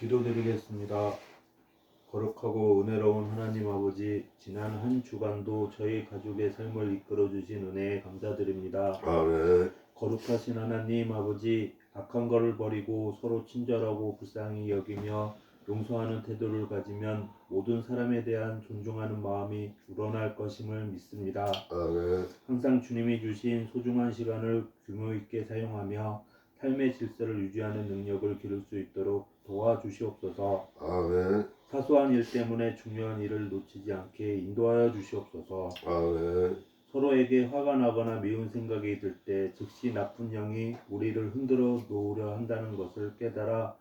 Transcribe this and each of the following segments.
기도드리겠습니다. 거룩하고 은혜로운 하나님 아버지, 지난 한 주간도 저희 가족의 삶을 이끌어 주신 은혜에 감사드립니다. 아멘. 거룩하신 하나님 아버지, 악한 것을 버리고 서로 친절하고 불쌍히 여기며 용서하는 태도를 가지면 모든 사람에 대한 존중하는 마음이 우러날 것임을 믿습니다. 아멘. 항상 주님이 주신 소중한 시간을 규모 있게 사용하며 삶의 질서를 유지하는 능력을 기를 수 있도록 도와주시옵소서. 아멘. 사소한 일 때문에 중요한 일을 놓치지 않게 인도하여 주시옵소서. 아멘. 서로에게 화가 나거나 미운 생각이 들 때 즉시 나쁜 영이 우리를 흔들어 놓으려 한다는 것을 깨달아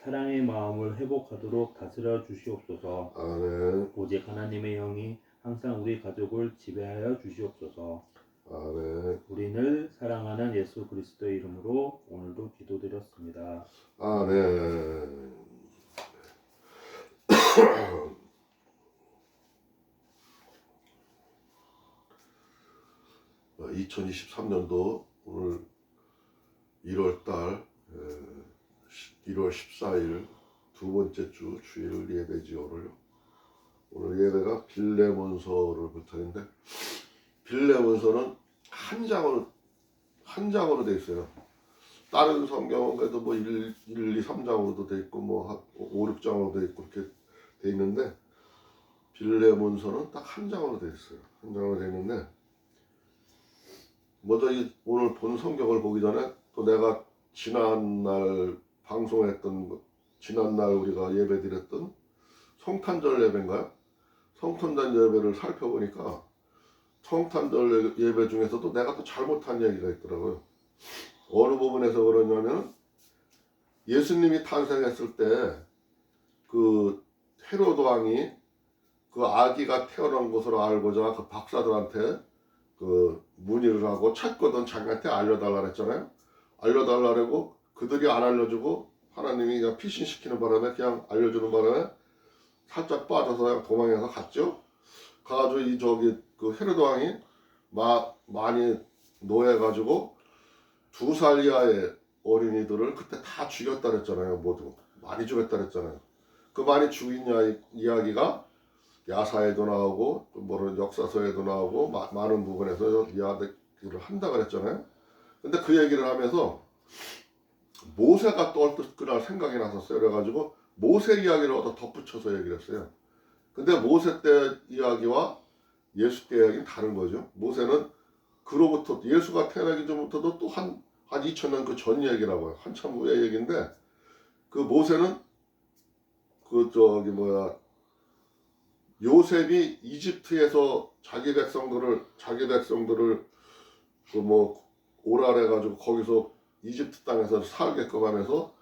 사랑의 마음을 회복하도록 다스려 주시옵소서. 아멘. 오직 하나님의 영이 항상 우리 가족을 지배하여 주시옵소서. 아멘. 우리를 사랑하는 예수 그리스도의 이름으로 오늘도 기도드렸습니다. 아멘. 2023년도 오늘 1월달 1월 14일 두 번째 주 주일 예배지요. 오늘 예배가 빌레몬서를 볼 터인데, 빌레몬서는 한 장으로 돼 있어요. 다른 성경은 그래도 뭐 1, 2, 3장으로도 돼 있고 뭐 5, 6장으로 돼 있고 이렇게 돼 있는데, 빌레몬서는 딱 한 장으로 돼 있어요. 한 장으로 돼 있는데, 먼저 오늘 본 성경을 보기 전에 또 내가 지난날 방송했던, 지난날 우리가 예배 드렸던 성탄절 예배인가요? 성탄절 예배를 살펴보니까 성탄절 예배 중에서도 내가 또 잘못한 얘기가 있더라고요. 어느 부분에서 그러냐면, 예수님이 탄생했을 때 그 헤로드 왕이 그 아기가 태어난 것으로 알고자 그 박사들한테 그 문의를 하고 찾거든 자기한테 알려달라 그랬잖아요. 알려달라고 그들이 안 알려주고 하나님이 그냥 피신시키는 바람에, 그냥 알려주는 바람에 살짝 빠져서 그냥 도망해서 갔죠. 가가지고 그 헤로드 왕이 많이 노해가지고 2살 이하의 어린이들을 그때 다 죽였다 그랬잖아요. 모두 많이 죽였다 그랬잖아요. 그 많이 죽인 이야기가 야사에도 나오고 또 뭐는 역사서에도 나오고 많은 부분에서 이야기를 한다 그랬잖아요. 근데 그 얘기를 하면서 모세가 또 그날 생각이 났었어요. 그래가지고 모세 이야기를 얻어 덧붙여서 얘기를 했어요. 근데 모세 때 이야기와 예수 때 이야기는 다른 거죠. 모세는 그로부터 예수가 태어나기 전부터도 또 한 2000년 그 전 얘기라고요. 한참 후의 얘기인데, 그 모세는 요셉이 이집트에서 자기 백성들을 그 뭐 오라래가지고 거기서 이집트 땅에서 살게끔 하면서,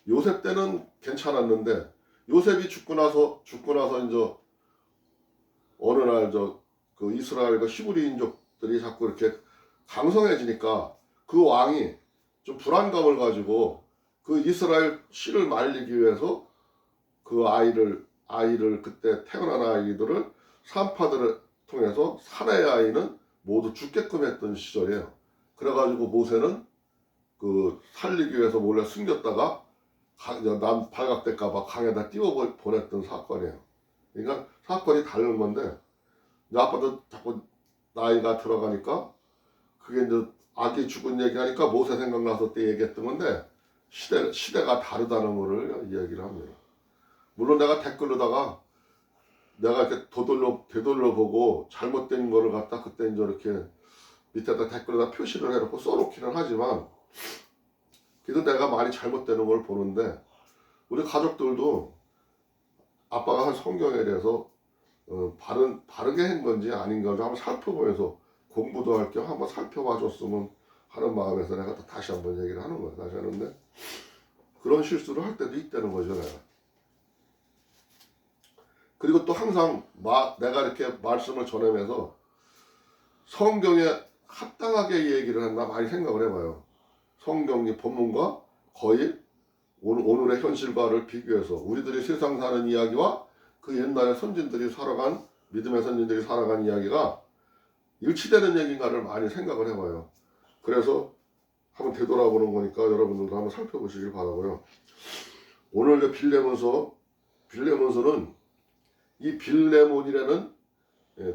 요셉 때는 괜찮았는데 요셉이 죽고 나서 이제 어느 날 그 이스라엘과 히브리 인족들이 자꾸 이렇게 강성해지니까 그 왕이 좀 불안감을 가지고 그 이스라엘 씨를 말리기 위해서 그 아이를 그때 태어난 아이들을 산파들을 통해서 사내의 아이는 모두 죽게끔 했던 시절이에요. 그래가지고 모세는 그 살리기 위해서 몰래 숨겼다가 남 발각될까봐 강에다 띄워 보냈던 사건이에요. 그러니까 사건이 다른 건데, 이제 아빠도 자꾸 나이가 들어가니까 그게 이제 아기 죽은 얘기하니까 모세 생각나서 때 얘기했던 건데, 시대가 다르다는 거를 이야기를 합니다. 물론 내가 댓글로다가 내가 이렇게 되돌려 보고 잘못된 거를 갖다 그때 이제 이렇게 밑에다 댓글에다 표시를 해놓고 써놓기는 하지만, 그래도 내가 많이 잘못되는 걸 보는데, 우리 가족들도 아빠가 한 성경에 대해서 바르게 한 건지 아닌 건지 한번 살펴보면서 공부도 할 겸 한번 살펴봐 줬으면 하는 마음에서 내가 또 다시 한번 얘기를 하는 거예요. 다시 하는데, 그런 실수를 할 때도 있다는 거죠, 내가. 그리고 또 항상 내가 이렇게 말씀을 전하면서 성경에 합당하게 얘기를 했나 많이 생각을 해봐요. 성경의 본문과 거의 오늘의 현실과를 비교해서 우리들이 세상 사는 이야기와 그 옛날에 믿음의 선진들이 살아간 이야기가 일치되는 얘기인가를 많이 생각을 해봐요. 그래서 한번 되돌아보는 거니까 여러분들도 한번 살펴보시길 바라고요. 오늘 빌레몬서는 이 빌레몬이라는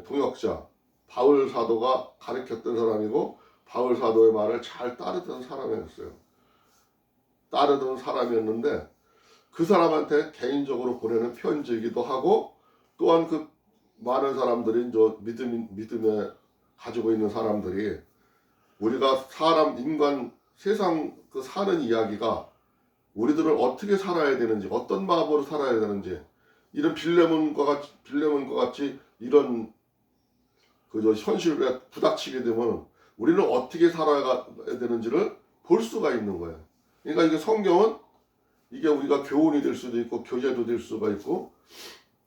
동역자 바울 사도가 가르쳤던 사람이고 바울 사도의 말을 잘 따르던 사람이었는데 그 사람한테 개인적으로 보내는 편지이기도 하고 또한 그 많은 사람들이 믿음에 가지고 있는 사람들이 우리가 인간 세상 그 사는 이야기가 우리들은 어떻게 살아야 되는지 어떤 마음으로 살아야 되는지 이런 빌레몬과 같이 이런 그저 현실에 부닥치게 되면 우리는 어떻게 살아가야 되는지를 볼 수가 있는 거예요. 그러니까 이게 성경은 이게 우리가 교훈이 될 수도 있고 교재도 될 수가 있고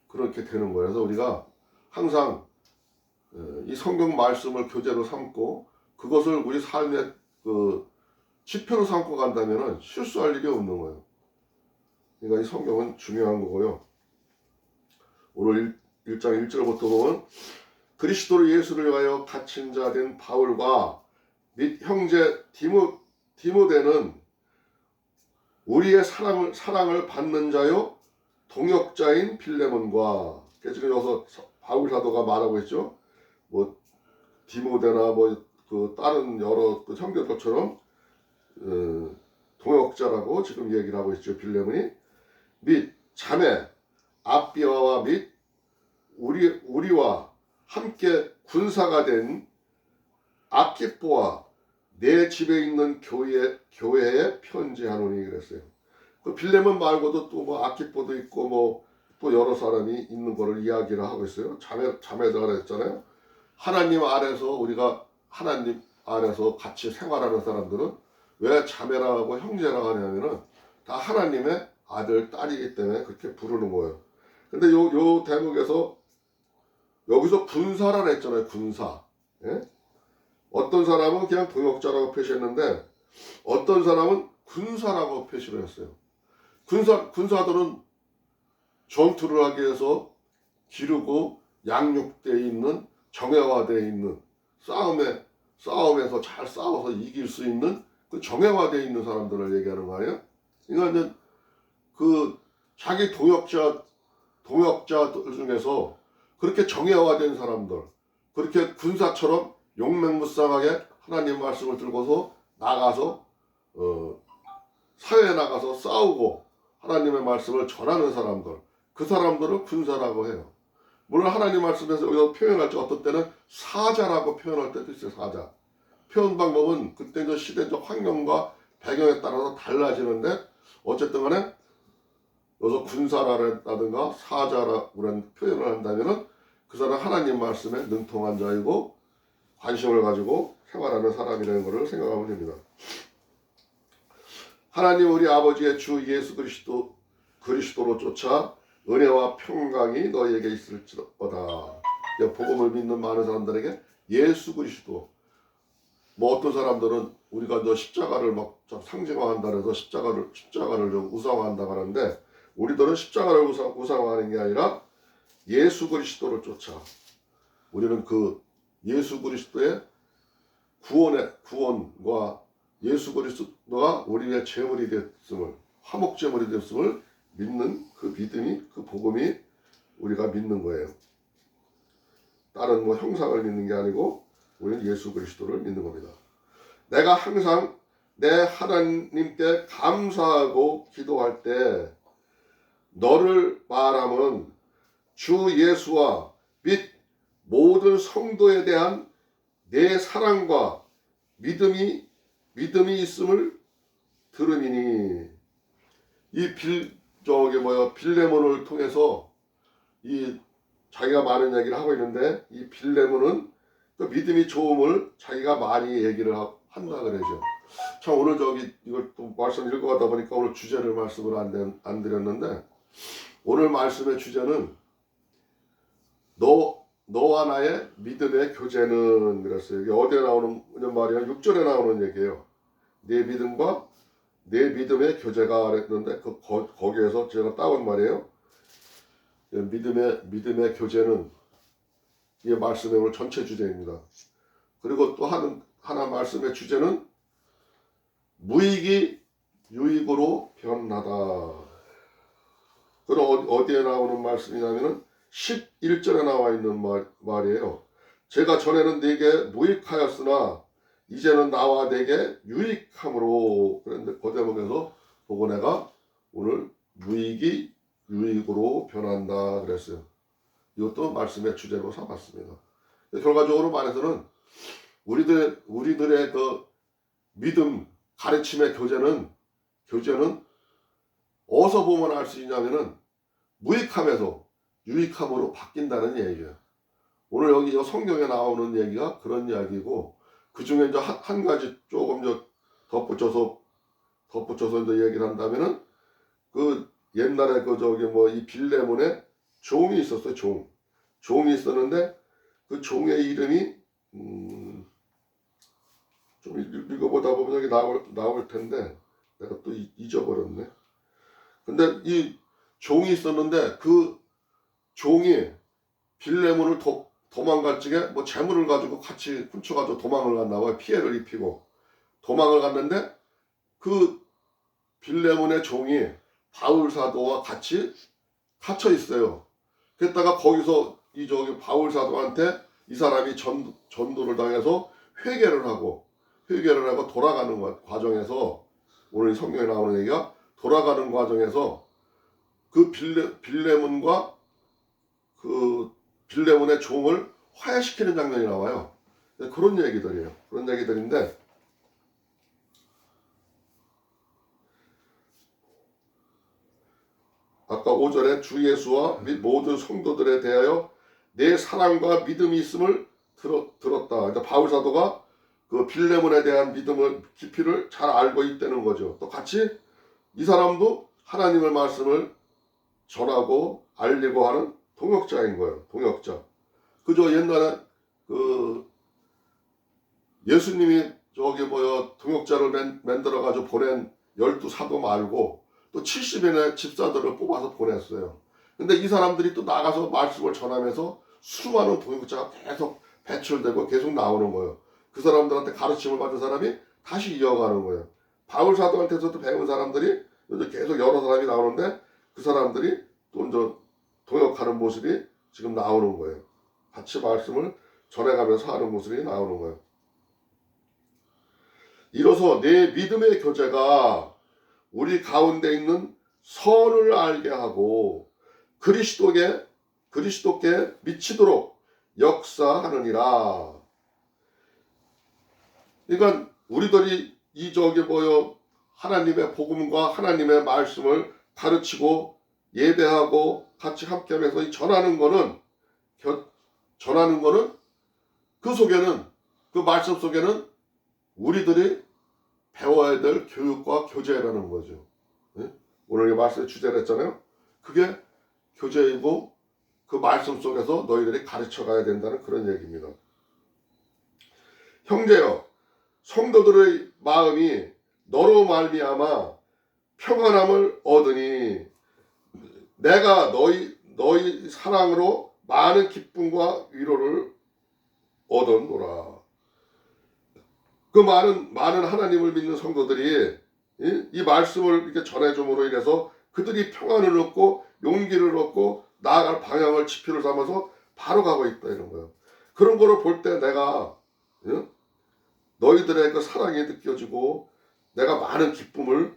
그렇게 되는 거예요. 그래서 우리가 항상 이 성경 말씀을 교재로 삼고 그것을 우리 삶의 그 지표로 삼고 간다면 실수할 일이 없는 거예요. 그러니까 이 성경은 중요한 거고요. 오늘 1장 1절부터 보면 그리스도 예수를 위하여 갇힌 자 된 바울과 및 형제 디모데는 우리의 사랑을 받는 자요 동역자인 빌레몬과 지금 여기서 바울 사도가 말하고 있죠. 뭐 디모데나 그 다른 여러 그 형제들처럼 동역자라고 지금 얘기를 하고 있죠. 빌레몬이 및 자매 아비아와 및 우리와 함께 군사가 된 아키포와 내 집에 있는 교회에 편지하노니 그랬어요. 그 빌레몬 말고도 또 뭐 아키포도 있고 뭐 또 여러 사람이 있는 거를 이야기를 하고 있어요. 자매들 그랬잖아요. 하나님 안에서 같이 생활하는 사람들은 왜 자매라고 형제라고 하냐면은 다 하나님의 아들, 딸이기 때문에 그렇게 부르는 거예요. 근데 요 대목에서 여기서 군사라 했잖아요. 군사. 예? 어떤 사람은 그냥 동역자라고 표시했는데 어떤 사람은 군사라고 표시를 했어요. 군사들은 전투를 하기 위해서 기르고 양육되어 있는 정예화되어 있는 싸움에서 잘 싸워서 이길 수 있는 그 정예화되어 있는 사람들을 얘기하는 거 아니에요? 그러니까 그 자기 동역자들 중에서 그렇게 정예화된 사람들, 그렇게 군사처럼 용맹무쌍하게 하나님 말씀을 들고서 나가서 사회에 나가서 싸우고 하나님의 말씀을 전하는 사람들, 그 사람들을 군사라고 해요. 물론 하나님 말씀에서 여기서 표현할 때 어떤 때는 사자라고 표현할 때도 있어요. 사자. 표현 방법은 그때 시대적 환경과 배경에 따라서 달라지는데 어쨌든 간에 여기서 군사라든가 사자라는 표현을 한다면은 그 사람은 하나님 말씀에 능통한 자이고 관심을 가지고 생활하는 사람이라는 것을 생각하면 됩니다. 하나님 우리 아버지의 주 예수 그리스도로 쫓아 은혜와 평강이 너희에게 있을지어다. 복음을 믿는 많은 사람들에게 예수 그리스도 뭐 어떤 사람들은 우리가 십자가를 막 상징화한다 해서 십자가를 좀 우상화한다 하는데 우리들은 십자가를 우상화하는 게 아니라 예수 그리스도를 쫓아 우리는 그 예수 그리스도의 구원과 예수 그리스도가 우리의 제물이 됐음을 화목 제물이 됐음을 믿는 그 믿음이 그 복음이 우리가 믿는 거예요. 다른 뭐 형상을 믿는 게 아니고 우리는 예수 그리스도를 믿는 겁니다. 내가 항상 내 하나님께 감사하고 기도할 때 너를 말하면 주 예수와 및 모든 성도에 대한 내 사랑과 믿음이 있음을 들으니 이 빌레몬을 통해서 이 자기가 많은 얘기를 하고 있는데 이 빌레몬은 그 믿음이 좋음을 자기가 많이 얘기를 한다 그러죠. 참 오늘 이걸 또 말씀 읽어가다 보니까 오늘 주제를 말씀을 안 드렸는데 오늘 말씀의 주제는 너와 나의 믿음의 교제는 그랬어요. 이게 어디에 나오는 말이야? 6절에 나오는 얘기예요. 내 믿음과 내 믿음의 교제가 그랬는데 거기에서 제가 따온 말이에요. 믿음의 교제는 이 말씀의 오늘 전체 주제입니다. 그리고 또 하나 말씀의 주제는 무익이 유익으로 변하다. 그럼 어디에 나오는 말씀이냐면은 11절에 나와 있는 말이에요. 제가 전에는 네게 무익하였으나 이제는 나와 네게 유익함으로. 그런데 그 대목에서 보고 내가 오늘 무익이 유익으로 변한다 그랬어요. 이것도 말씀의 주제로 삼았습니다. 결과적으로 말해서는 우리들의 그 믿음 가르침의 교제는 어디서 보면 알 수 있냐면은 무익함에서 유익함으로 바뀐다는 얘기예요. 오늘 여기 성경에 나오는 얘기가 그런 이야기고, 그 중에 이제 한 가지 조금 덧붙여서 이제 얘기를 한다면은, 그 옛날에 이 빌레몬에 종이 있었어요. 종이 있었는데 그 종의 이름이 좀 읽어보다 보면 여기 나올 텐데 내가 또 잊어버렸네. 근데 이 종이 있었는데 그 종이 빌레몬을 도망갈 적에 뭐 재물을 가지고 같이 훔쳐가지고 도망을 갔나 봐요. 피해를 입히고 도망을 갔는데 그 빌레몬의 종이 바울 사도와 같이 갇혀 있어요. 그랬다가 거기서 바울 사도한테 이 사람이 전도를 당해서 회개를 하고 돌아가는 과정에서, 오늘 성경에 나오는 얘기가 돌아가는 과정에서 그 빌레몬과 그 빌레몬의 종을 화해시키는 장면이 나와요. 그런 얘기들이에요. 그런 얘기들인데, 아까 5절에 주 예수와 및 모든 성도들에 대하여 내 사랑과 믿음이 있음을 들었다. 그러니까 바울 사도가 그 빌레몬에 대한 믿음을 깊이를 잘 알고 있다는 거죠. 또 같이 이 사람도 하나님의 말씀을 전하고 알리고 하는 동역자인 거예요. 동역자. 그저 옛날에 그 예수님이 동역자를 만들어 가지고 보낸 12사도 말고 또 70인의 집사들을 뽑아서 보냈어요. 근데 이 사람들이 또 나가서 말씀을 전하면서 수많은 동역자가 계속 배출되고 계속 나오는 거예요. 그 사람들한테 가르침을 받은 사람이 다시 이어가는 거예요. 바울 사도한테서도 배운 사람들이 계속 여러 사람이 나오는데 그 사람들이 또 이제 동역하는 모습이 지금 나오는 거예요. 같이 말씀을 전해가면서 하는 모습이 나오는 거예요. 이로써 내 믿음의 교제가 우리 가운데 있는 선을 알게 하고 그리스도께 미치도록 역사하느니라. 그러니까 우리들이 하나님의 복음과 하나님의 말씀을 가르치고 예배하고 같이 함께하면서 전하는 거는 그 속에는, 그 말씀 속에는 우리들이 배워야 될 교육과 교제라는 거죠. 오늘 이 말씀의 주제를 했잖아요. 그게 교제이고 그 말씀 속에서 너희들이 가르쳐 가야 된다는 그런 얘기입니다. 형제여, 성도들의 마음이 너로 말미암아 평안함을 얻으니 내가 너희 사랑으로 많은 기쁨과 위로를 얻었노라. 그 많은 하나님을 믿는 성도들이 이 말씀을 이렇게 전해줌으로 인해서 그들이 평안을 얻고 용기를 얻고 나아갈 방향을 지표를 삼아서 바로 가고 있다 이런 거예요. 그런 거를 볼 때 내가 너희들의 그 사랑이 느껴지고 내가 많은 기쁨을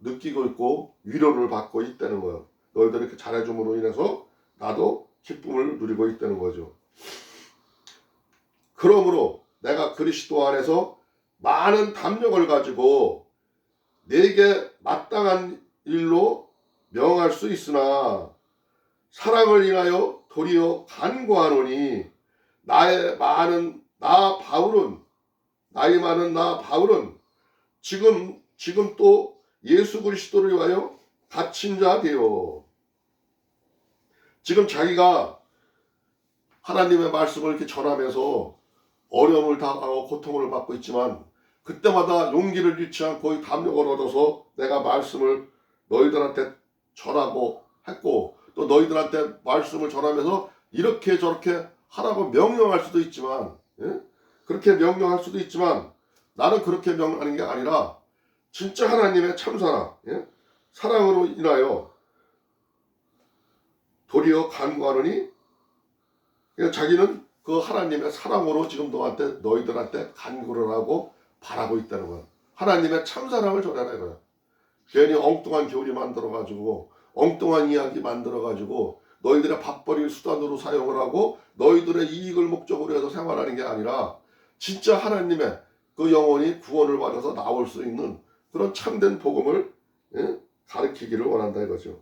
느끼고 있고 위로를 받고 있다는 거예요. 너희들이 이렇게 잘해줌으로 인해서 나도 기쁨을 누리고 있다는 거죠. 그러므로 내가 그리스도 안에서 많은 담력을 가지고 내게 마땅한 일로 명할 수 있으나 사랑을 인하여 도리어 간구하노니 나이 많은 나 바울은 지금 또 예수 그리스도를 위하여 갇힌 자 되어. 지금 자기가 하나님의 말씀을 이렇게 전하면서 어려움을 당하고 고통을 받고 있지만 그때마다 용기를 잃지 않고 담력을 얻어서 내가 말씀을 너희들한테 전하고 했고, 또 너희들한테 말씀을 전하면서 이렇게 저렇게 하라고 명령할 수도 있지만, 그렇게 명령할 수도 있지만 나는 그렇게 명령하는 게 아니라 진짜 하나님의 참사랑 사랑으로 인하여 도리어 간구하느니 그냥 자기는 그 하나님의 사랑으로 지금 너희들한테 간구를 하고 바라고 있다는 거야. 하나님의 참사랑을 전하라 이거야. 괜히 엉뚱한 교리 만들어가지고 엉뚱한 이야기 만들어가지고 너희들의 밥벌이를 수단으로 사용을 하고 너희들의 이익을 목적으로 해서 생활하는 게 아니라 진짜 하나님의 그 영혼이 구원을 받아서 나올 수 있는 그런 참된 복음을 가르치기를 원한다 이거죠.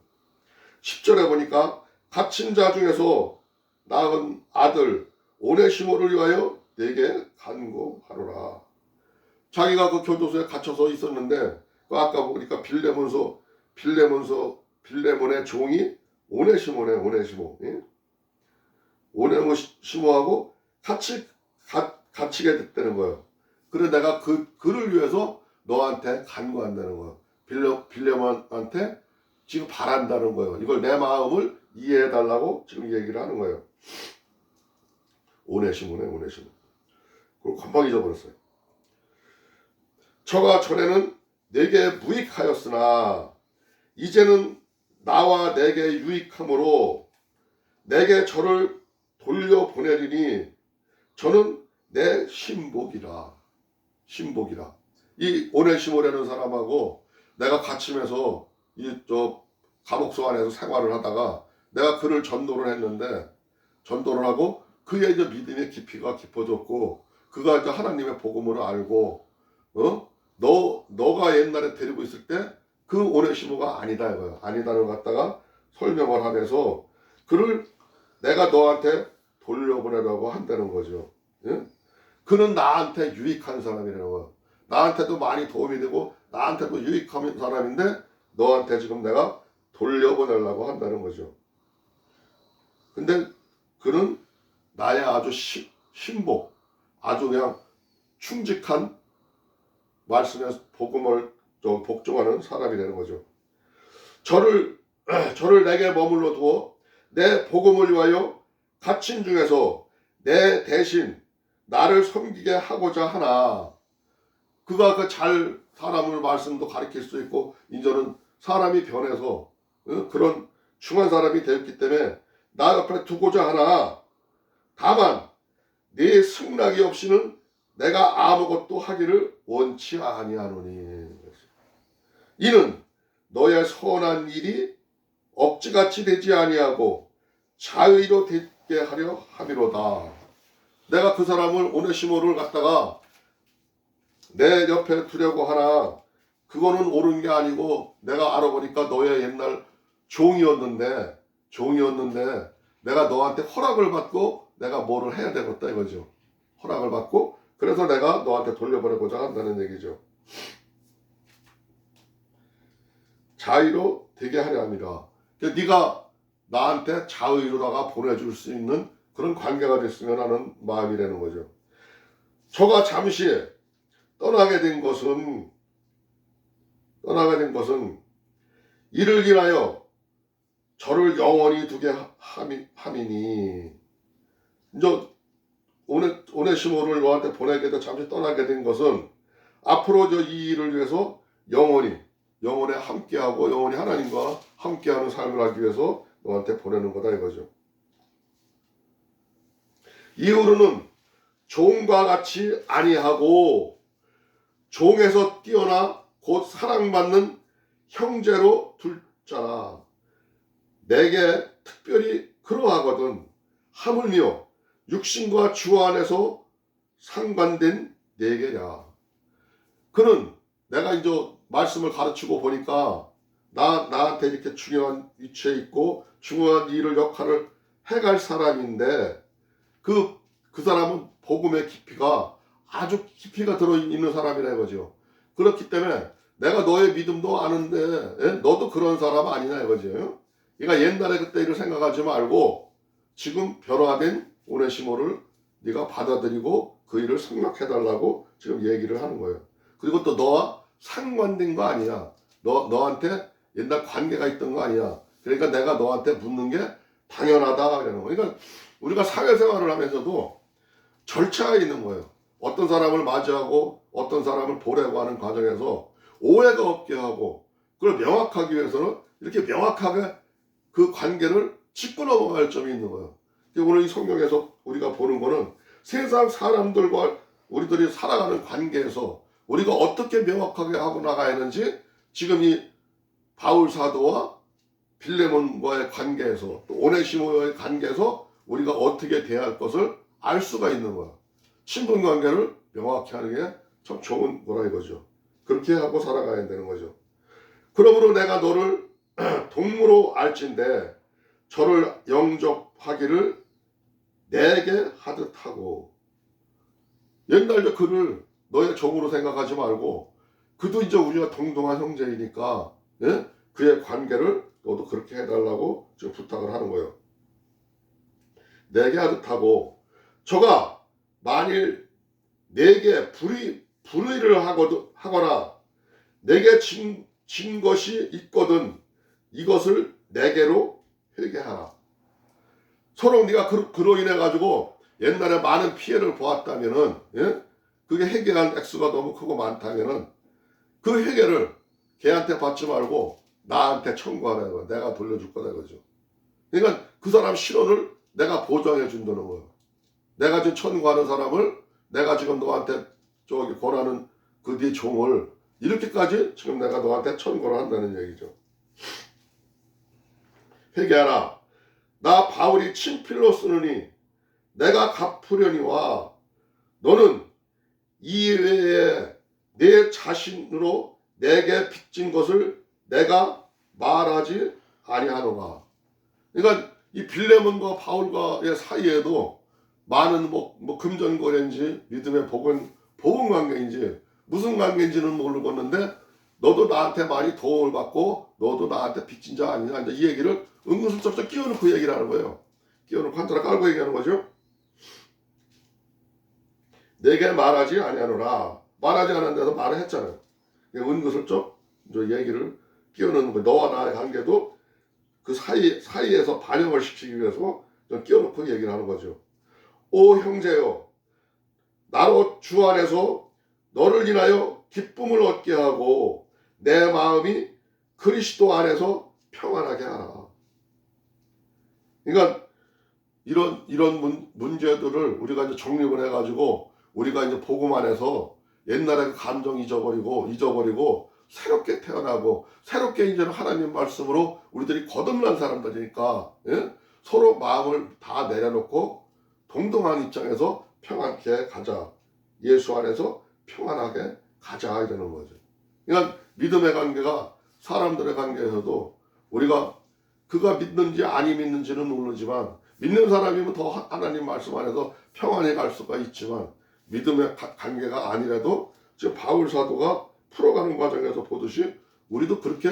10절에 보니까 갇힌 자 중에서 낳은 아들 오네시모를 위하여 내게 간구하노라. 자기가 그 교도소에 갇혀서 있었는데 아까 보니까 빌레몬의 종이 오네시모네. 오네시모하고 같이 갇히게 됐다는 거예요. 그래 내가 그를 위해서 너한테 간구한다는 거예요. 빌레몬한테 지금 바란다는 거예요. 이걸 내 마음을 이해해 달라고 지금 얘기를 하는 거예요. 오네시모네. 그걸 금방 잊어버렸어요. 저가 전에는 내게 무익하였으나 이제는 나와 내게 유익함으로 내게 저를 돌려보내리니 저는 내 신복이라. 이 오네시모라는 사람하고 내가 갇히면서 감옥소 안에서 생활을 하다가 내가 그를 전도를 했는데 전도를 하고 그의 이제 믿음의 깊이가 깊어졌고 그가 이제 하나님의 복음을 알고 너가 옛날에 데리고 있을 때 그 오네시모가 아니다 이거야. 아니다를 갖다가 설명을 하면서 그를 내가 너한테 돌려보내라고 한다는 거죠. 예? 그는 나한테 유익한 사람이라는 거야. 나한테도 많이 도움이 되고 나한테도 유익한 사람인데 너한테 지금 내가 돌려보내려고 한다는 거죠. 근데 그는 나의 아주 신복, 아주 그냥 충직한 말씀의 복음을 복종하는 사람이 되는 거죠. 저를 내게 머물러 두어 내 복음을 위하여 갇힌 중에서 내 대신 나를 섬기게 하고자 하나. 그가 그 잘 사람을 말씀도 가르칠 수 있고 이제는 사람이 변해서 그런 중한 사람이 되었기 때문에 나 옆에 두고자 하나. 다만 네 승낙이 없이는 내가 아무것도 하기를 원치 아니하노니. 이는 너의 선한 일이 억지같이 되지 아니하고 자의로 되게 하려 함이로다. 내가 그 사람을 오네시모를 갖다가 내 옆에 두려고 하나 그거는 옳은 게 아니고 내가 알아보니까 너의 옛날 종이었는데 내가 너한테 허락을 받고 내가 뭐를 해야 되겠다 이거죠. 허락을 받고 그래서 내가 너한테 돌려보내고자 한다는 얘기죠. 자의로 되게 하려 함이라. 네가 나한테 자의로다가 보내줄 수 있는 그런 관계가 됐으면 하는 마음이라는 거죠. 저가 잠시 떠나게 된 것은 이를 인하여 저를 영원히 두게 함이니. 이제 오네시모를 너한테 보내게 돼 잠시 떠나게 된 것은 앞으로 이 일을 위해서 영원히 함께하고 영원히 하나님과 함께하는 삶을 하기 위해서 너한테 보내는 거다 이거죠. 이후로는 종과 같이 아니하고 종에서 뛰어나 곧 사랑받는 형제로 둘자라. 내게 특별히 그러하거든 하물며 육신과 주 안에서 상관된 내게냐. 그는 내가 이제 말씀을 가르치고 보니까 나한테 이렇게 중요한 위치에 있고 중요한 역할을 해갈 사람인데 그 사람은 복음의 깊이가 아주 깊이가 들어있는 사람이라 이거죠. 그렇기 때문에 내가 너의 믿음도 아는데 너도 그런 사람 아니냐 이거죠. 그러니까 옛날에 그때 일을 생각하지 말고 지금 변화된 오네시모를 네가 받아들이고 그 일을 생각해달라고 지금 얘기를 하는 거예요. 그리고 또 너와 상관된 거 아니냐. 너한테 옛날 관계가 있던 거 아니냐. 그러니까 내가 너한테 묻는 게 당연하다 이러는 거예요. 그러니까 우리가 사회생활을 하면서도 절차가 있는 거예요. 어떤 사람을 맞이하고 어떤 사람을 보려고 하는 과정에서 오해가 없게 하고 그걸 명확하기 위해서는 이렇게 명확하게 그 관계를 짚고 넘어갈 점이 있는 거예요. 오늘 이 성경에서 우리가 보는 거는 세상 사람들과 우리들이 살아가는 관계에서 우리가 어떻게 명확하게 하고 나가야 하는지 지금 이 바울 사도와 빌레몬과의 관계에서 또 오네시모와의 관계에서 우리가 어떻게 대할 것을 알 수가 있는 거야. 친분 관계를 명확히 하는 게 참 좋은 거라 이거죠. 그렇게 하고 살아가야 되는 거죠. 그러므로 내가 너를 동무로 알진대 저를 영접하기를 내게 하듯 하고. 옛날 그를 너의 종으로 생각하지 말고 그도 이제 우리가 동등한 형제이니까 예? 그의 관계를 너도 그렇게 해달라고 지금 부탁을 하는 거예요. 내게 하듯 하고 저가 만일 내게 불의를 하거나 내게 진 것이 있거든 이것을 내게로 회개하라. 서로 네가 그로 인해 가지고 옛날에 많은 피해를 보았다면은 예? 그게 회개한 액수가 너무 크고 많다면은 그 회개를 걔한테 받지 말고 나한테 청구하라는 거야. 내가 돌려줄 거다 이거죠. 그러니까 그 사람 신원을 내가 보장해 준다는 거예요. 내가 지금 청구하는 사람을 내가 지금 너한테 저기 권하는 그 네 종을 이렇게까지 지금 내가 너한테 청구를 한다는 얘기죠. 회개하라. 나 바울이 친필로 쓰느니 내가 갚으려니와 너는 이외에 내 자신으로 내게 빚진 것을 내가 말하지 아니하노라. 그러니까 이 빌레몬과 바울과의 사이에도 많은 뭐 금전거래인지 믿음의 복음 관계인지 무슨 관계인지는 모르겠는데 너도 나한테 많이 도움을 받고 너도 나한테 빚진 자 아니냐 이제 이 얘기를 은근슬쩍 끼워놓고 얘기를 하는 거예요. 끼워놓고 한자락 깔고 얘기하는 거죠. 내게 말하지 아니하노라. 말하지 않은 데서 말을 했잖아요. 은근슬쩍 얘기를 끼워넣는 거예요. 너와 나의 관계도 그 사이에서 반영을 시키기 위해서 끼워놓고 얘기를 하는 거죠. 오 형제여 나로 주 안에서 너를 인하여 기쁨을 얻게 하고 내 마음이 그리스도 안에서 평안하게 하라. 그러니까 이런 문제들을 우리가 이제 정립을 해가지고 우리가 이제 복음 안에서 옛날에 그 감정 잊어버리고 새롭게 태어나고 새롭게 이제는 하나님 말씀으로 우리들이 거듭난 사람들이니까 예? 서로 마음을 다 내려놓고 동등한 입장에서 평안케 가자. 예수 안에서 평안하게 가자 이러는 거죠. 그러니까 믿음의 관계가 사람들의 관계에서도 우리가 그가 믿는지 아니 믿는지는 모르지만 믿는 사람이면 더 하나님 말씀 안에서 평안히 갈 수가 있지만 믿음의 관계가 아니라도 지금 바울 사도가 풀어가는 과정에서 보듯이 우리도 그렇게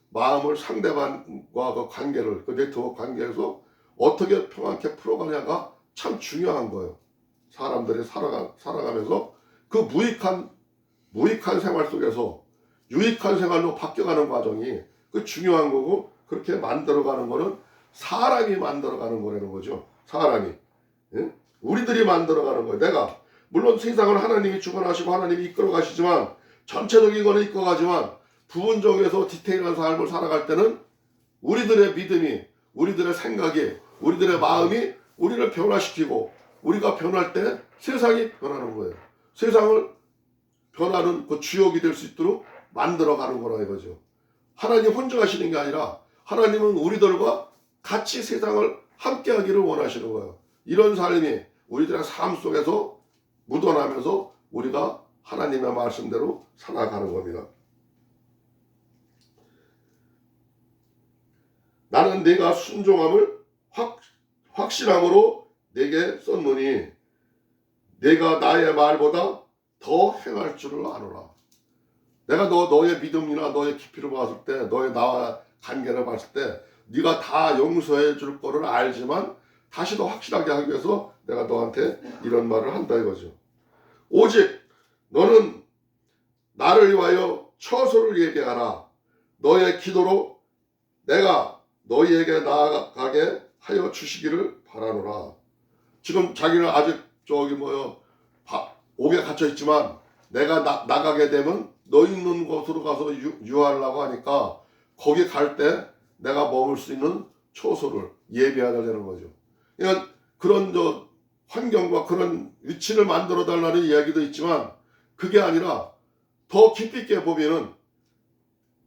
마음을 상대방과 그 관계를 그 네트워크 관계에서 어떻게 평안케 풀어가냐가 참 중요한 거예요. 사람들이 살아가면서 그 무익한 생활 속에서 유익한 생활로 바뀌어가는 과정이 그 중요한 거고 그렇게 만들어가는 거는 사람이 만들어가는 거라는 거죠. 사람이. 예? 우리들이 만들어가는 거예요. 내가 물론 세상을 하나님이 주관하시고 하나님이 이끌어가시지만 전체적인 거는 이끌어가지만 부분적에서 디테일한 삶을 살아갈 때는 우리들의 믿음이 우리들의 생각이 우리들의 마음이 우리를 변화시키고 우리가 변할 때 세상이 변하는 거예요. 세상을 변하는 그 주역이 될 수 있도록 만들어가는 거라 이거죠. 하나님 혼자 가시는 게 아니라 하나님은 우리들과 같이 세상을 함께 하기를 원하시는 거예요. 이런 삶이 우리들의 삶 속에서 묻어나면서 우리가 하나님의 말씀대로 살아가는 겁니다. 나는 네가 순종함을 확신함으로 내게 썼노니 내가 나의 말보다 더 행할 줄을 아노라. 내가 너의 믿음이나 너의 깊이를 봤을 때 너의 나와 관계를 봤을 때 네가 다 용서해 줄 거를 알지만 다시 더 확실하게 하기 위해서 내가 너한테 이런 말을 한다 이거죠. 오직 너는 나를 위하여 처소를 얘기하라. 너의 기도로 내가 너희에게 나아가게 하여 주시기를 바라노라. 지금 자기는 아직 옥에 갇혀 있지만 내가 나가게 되면 너 있는 곳으로 가서 유하려고 하니까 거기 갈 때 내가 머물 수 있는 초소를 예비하려 되는 거죠. 그러니까 그런 환경과 그런 위치를 만들어 달라는 이야기도 있지만 그게 아니라 더 깊이 있게 보면은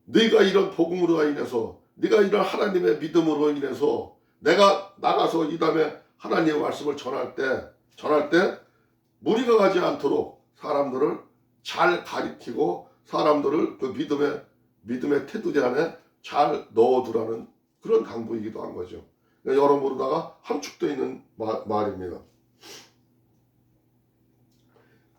네가 이런 복음으로 인해서 네가 이런 하나님의 믿음으로 인해서 내가 나가서 이 다음에 하나님의 말씀을 전할 때 무리가 가지 않도록 사람들을 잘 가리키고 사람들을 그 믿음의 테두리 안에 잘 넣어두라는 그런 당부이기도 한 거죠. 그러니까 여러모로다가 함축되어 있는 말입니다.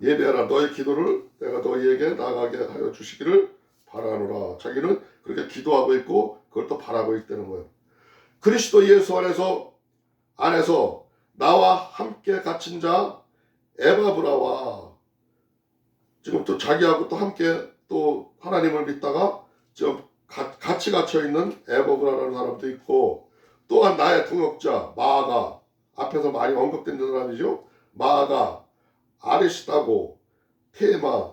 예배하라 너의 기도를 내가 너희에게 나가게 하여 주시기를 바라노라. 자기는 그렇게 기도하고 있고 그걸 또 바라고 있다는 거예요. 그리스도 예수 안에서 나와 함께 갇힌 자 에바브라와 지금 또 자기하고 또 함께 또 하나님을 믿다가 지금 같이 갇혀 있는 에바브라라는 사람도 있고 또한 나의 동역자 마아가 앞에서 많이 언급된 사람이죠. 마아가 아레시다고 테마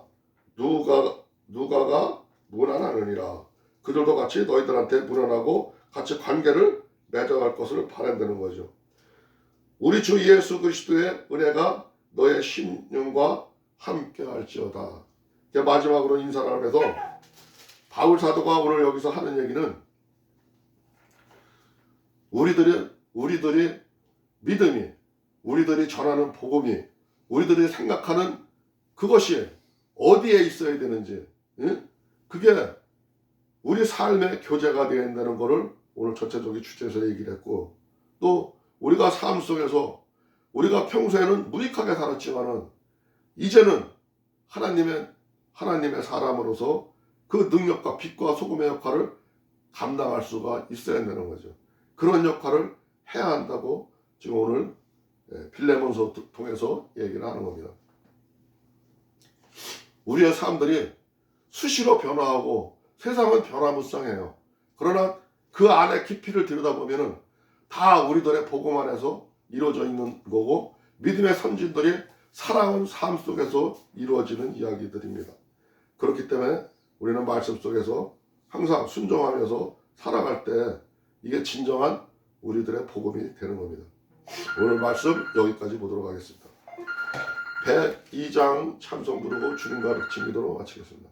누가가 문안하느니라. 그들도 같이 너희들한테 문안하고 같이 관계를 맺어갈 것을 바란다는 거죠. 우리 주 예수 그리스도의 은혜가 너의 심령과 함께 할지어다. 마지막으로 인사를 하면서 바울 사도가 오늘 여기서 하는 얘기는 우리들이 믿음이 우리들이 전하는 복음이 우리들이 생각하는 그것이 어디에 있어야 되는지 그게 우리 삶의 교재가 되어야 된다는 것을 오늘 전체적인 주제에서 얘기를 했고 또 우리가 삶 속에서 우리가 평소에는 무익하게 살았지만은 이제는 하나님의 사람으로서 그 능력과 빛과 소금의 역할을 감당할 수가 있어야 된다는 거죠. 그런 역할을 해야 한다고 지금 오늘 빌레몬서 통해서 얘기를 하는 겁니다. 우리의 삶들이 수시로 변화하고 세상은 변화무쌍해요. 그러나 그 안에 깊이를 들여다보면은 다 우리들의 복음 안에서 이루어져 있는 거고 믿음의 선진들이 살아온 삶 속에서 이루어지는 이야기들입니다. 그렇기 때문에 우리는 말씀 속에서 항상 순종하면서 살아갈 때 이게 진정한 우리들의 복음이 되는 겁니다. 오늘 말씀 여기까지 보도록 하겠습니다. 102장 찬송 부르고 주님과 르칭 기도로 마치겠습니다.